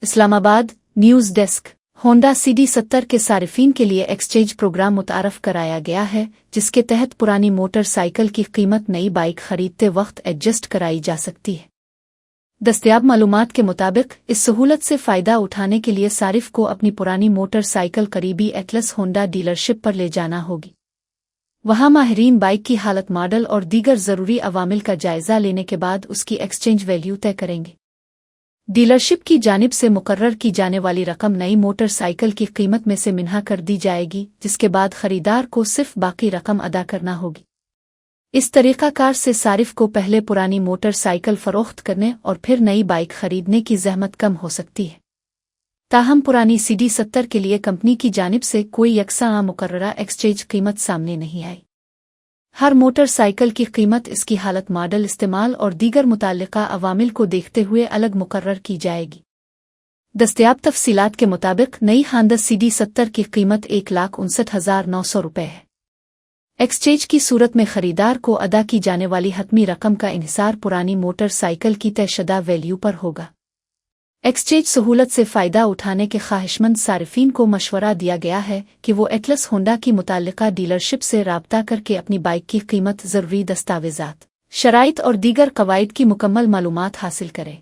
اسلام آباد news desk Honda CD70 کے صارفین کے لیے ایکسچینج پروگرام متعارف کرایا گیا ہے، جس کے تحت پرانی موٹر سائیکل کی قیمت نئی بائیک خریدتے وقت ایڈجسٹ کرائی جا سکتی ہے۔ دستیاب معلومات کے مطابق اس سہولت سے فائدہ اٹھانے کے لیے صارف کو اپنی پرانی موٹر سائیکل قریبی ایٹلس ہونڈا ڈیلرشپ پر لے جانا ہوگی۔ وہاں ماہرین بائیک کی حالت، ماڈل اور دیگر ضروری عوامل کا جائزہ لینے کے بعد اس کی ایکسچینج ویلیو طے کریں گے۔ ڈیلرشپ کی جانب سے مقرر کی جانے والی رقم نئی موٹر سائیکل کی قیمت میں سے منہا کر دی جائے گی، جس کے بعد خریدار کو صرف باقی رقم ادا کرنا ہوگی۔ اس طریقہ کار سے صارف کو پہلے پرانی موٹر سائیکل فروخت کرنے اور پھر نئی بائیک خریدنے کی زحمت کم ہو سکتی ہے۔ تاہم پرانی CD70 کے لیے کمپنی کی جانب سے کوئی یکساں مقررہ ایکسچینج قیمت سامنے نہیں آئی۔ ہر موٹر سائیکل کی قیمت اس کی حالت، ماڈل، استعمال اور دیگر متعلقہ عوامل کو دیکھتے ہوئے الگ مقرر کی جائے گی۔ دستیاب تفصیلات کے مطابق نئی ہونڈا CD70 کی قیمت 1,59,900 روپے ہے۔ ایکسچینج کی صورت میں خریدار کو ادا کی جانے والی حتمی رقم کا انحصار پرانی موٹر سائیکل کی طے شدہ ویلیو پر ہوگا۔ ایکسچینج سہولت سے فائدہ اٹھانے کے خواہشمند صارفین کو مشورہ دیا گیا ہے کہ وہ ایٹلس ہونڈا کی متعلقہ ڈیلرشپ سے رابطہ کر کے اپنی بائیک کی قیمت، ضروری دستاویزات، شرائط اور دیگر قواعد کی مکمل معلومات حاصل کریں۔